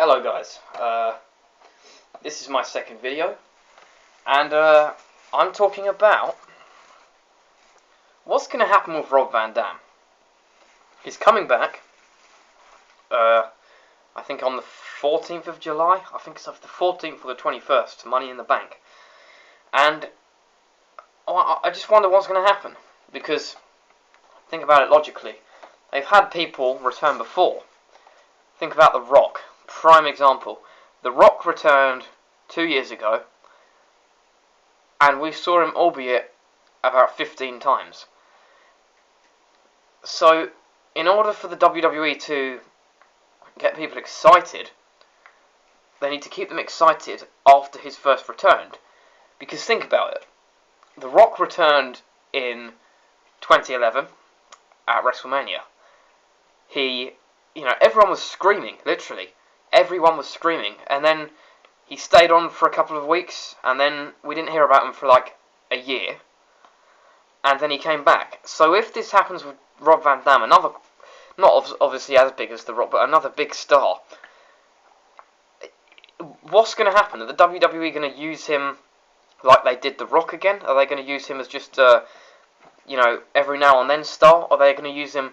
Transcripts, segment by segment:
Hello guys, this is my second video, and I'm talking about what's going to happen with Rob Van Dam. He's coming back, I think on the 14th of July, I think it's the 14th or the 21st, Money in the Bank, and I just wonder what's going to happen, because think about it logically, they've had people return before. Think about The Rock. Prime example. The Rock returned 2 years ago, and we saw him, albeit about 15 times. So, in order for the WWE to get people excited, they need to keep them excited after his first return. Because think about it. The Rock returned in 2011 at WrestleMania. Everyone was screaming, literally. Everyone was screaming, and then he stayed on for a couple of weeks, and then we didn't hear about him for like a year, and then he came back. So if this happens with Rob Van Dam, another, not obviously as big as The Rock, but another big star, what's going to happen? Are the WWE going to use him like they did The Rock again? Are they going to use him as just every now and then star? Or are they going to use him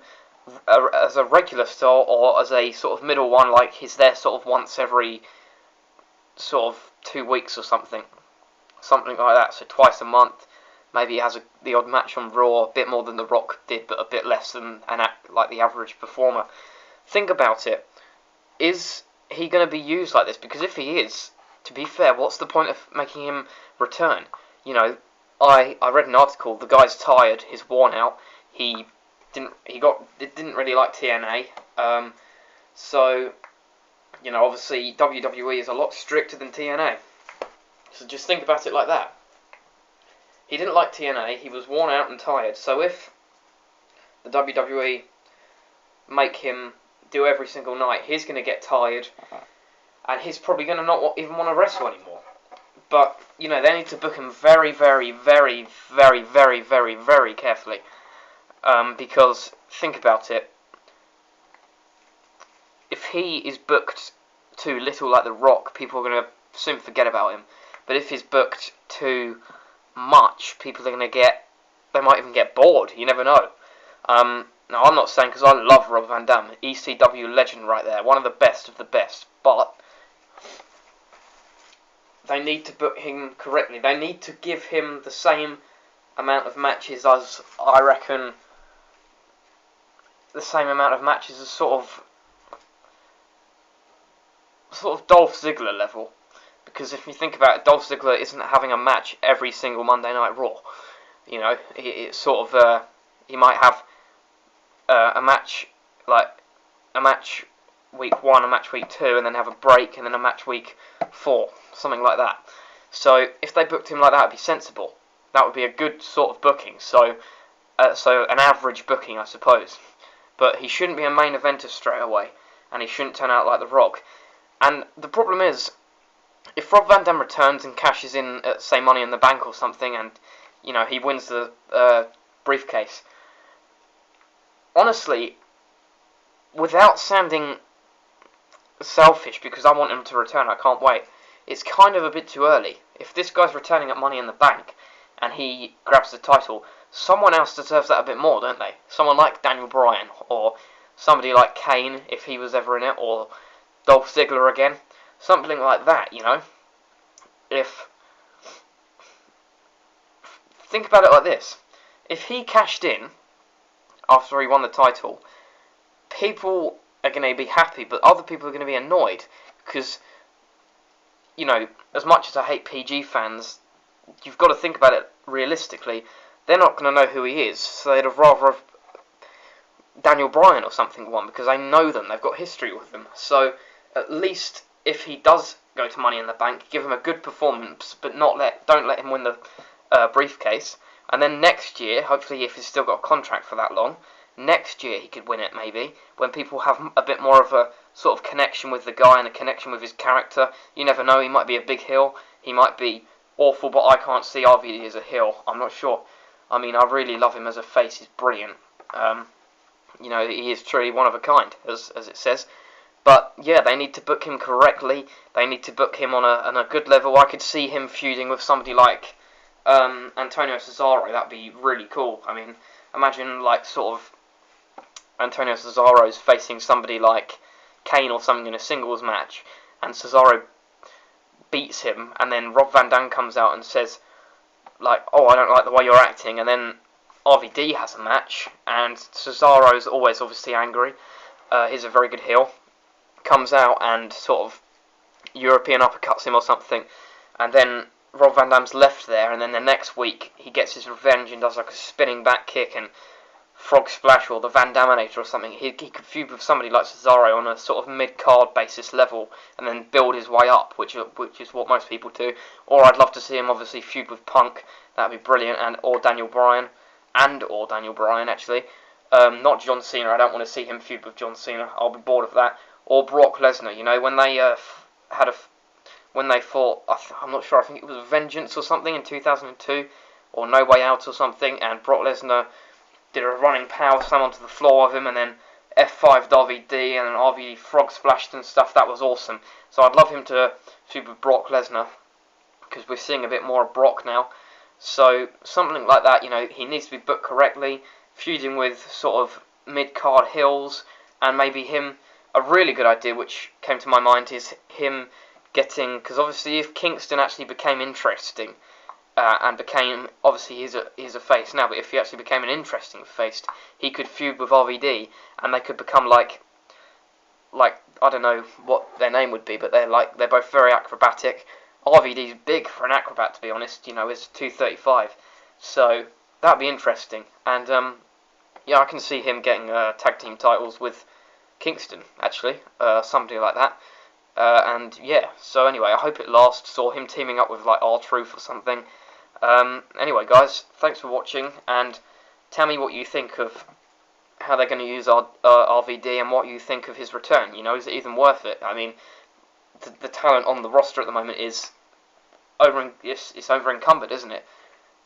as a regular star, or as a sort of middle one, like he's there sort of once every sort of 2 weeks or something like that, so twice a month? Maybe he has the odd match on Raw, a bit more than The Rock did, but a bit less than like the average performer. Think about it. Is he going to be used like this? Because if he is, to be fair, what's the point of making him return? I read an article, the guy's tired, he's worn out, he didn't really like TNA, so obviously WWE is a lot stricter than TNA. So just think about it like that. He didn't like TNA. He was worn out and tired. So if the WWE make him do every single night, he's going to get tired, and he's probably going to not even want to wrestle anymore. But they need to book him very, very, very, very, very, very, very carefully. Because, think about it, if he is booked too little like The Rock, people are going to soon forget about him. But if he's booked too much, people are going to they might even get bored, you never know. Now, I'm not saying, because I love Rob Van Dam, ECW legend right there, one of the best of the best, but they need to book him correctly. They need to give him the same amount of matches as, I reckon, the same amount of matches as sort of Dolph Ziggler level. Because if you think about it, Dolph Ziggler isn't having a match every single Monday Night Raw. It's sort of he might have a match week 1, a match week 2, and then have a break, and then a match week 4, something like that. So if they booked him like that, it'd be sensible. That would be a good sort of booking. So an average booking, I suppose. But he shouldn't be a main eventer straight away, and he shouldn't turn out like The Rock. And the problem is, if Rob Van Dam returns and cashes in at, say, Money in the Bank or something, and he wins the briefcase, honestly, without sounding selfish, because I want him to return, I can't wait, it's kind of a bit too early. If this guy's returning at Money in the Bank and he grabs the title, someone else deserves that a bit more, don't they? Someone like Daniel Bryan, or somebody like Kane, if he was ever in it, or Dolph Ziggler again. Something like that, Think about it like this. If he cashed in after he won the title, people are going to be happy, but other people are going to be annoyed. Because, as much as I hate PG fans, you've got to think about it realistically. They're not going to know who he is, so they'd have rather have Daniel Bryan or something won, because they know them, they've got history with them. So at least if he does go to Money in the Bank, give him a good performance, but don't let him win the briefcase. And then next year, hopefully, if he's still got a contract for that long, next year he could win it, maybe, when people have a bit more of a sort of connection with the guy and a connection with his character. You never know, he might be a big heel, he might be awful, but I can't see RVD as a heel, I'm not sure. I mean, I really love him as a face, he's brilliant. He is truly one of a kind, as it says. But yeah, they need to book him correctly. They need to book him on a good level. I could see him feuding with somebody like Antonio Cesaro. That'd be really cool. I mean, imagine like sort of Antonio Cesaro's facing somebody like Kane or something in a singles match, and Cesaro beats him, and then Rob Van Dam comes out and says like, "Oh, I don't like the way you're acting," and then RVD has a match, and Cesaro's always obviously angry. He's a very good heel. Comes out and sort of European uppercuts him or something, and then Rob Van Dam's left there, and then the next week he gets his revenge and does like a spinning back kick and frog splash or the Van Daminator or something. He could feud with somebody like Cesaro on a sort of mid-card basis level and then build his way up, which is what most people do. Or I'd love to see him obviously feud with Punk. That'd be brilliant. Or Daniel Bryan actually. Not John Cena. I don't want to see him feud with John Cena. I'll be bored of that. Or Brock Lesnar. You know, when they when they fought, I'm not sure. I think it was Vengeance or something in 2002, or No Way Out or something, and Brock Lesnar did a running power slam onto the floor of him, and then F5'd RVD, and then RVD frog splashed and stuff. That was awesome. So I'd love him to feud with Brock Lesnar, because we're seeing a bit more of Brock now. So something like that, you know, he needs to be booked correctly, feuding with sort of mid-card heels, and maybe him. A really good idea which came to my mind is him getting, because obviously if Kingston actually became interesting, and became, obviously he's a face now, but if he actually became an interesting face, he could feud with RVD, and they could become like I don't know what their name would be, but they're both very acrobatic. RVD's big for an acrobat, to be honest. You know, is 235, so that'd be interesting. And yeah, I can see him getting tag team titles with Kingston, actually, somebody like that. And yeah, so anyway, I hope it lasts, or him teaming up with like R-Truth or something. Anyway, guys, thanks for watching, and tell me what you think of how they're going to use RVD and what you think of his return. You know, is it even worth it? I mean, the talent on the roster at the moment is it's over encumbered, isn't it?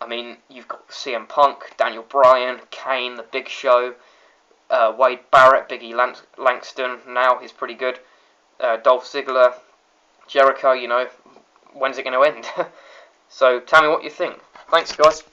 I mean, you've got CM Punk, Daniel Bryan, Kane, The Big Show, Wade Barrett, Big E Langston. Now he's pretty good. Dolph Ziggler, Jericho. You know, when's it going to end? So tell me what you think. Thanks, guys.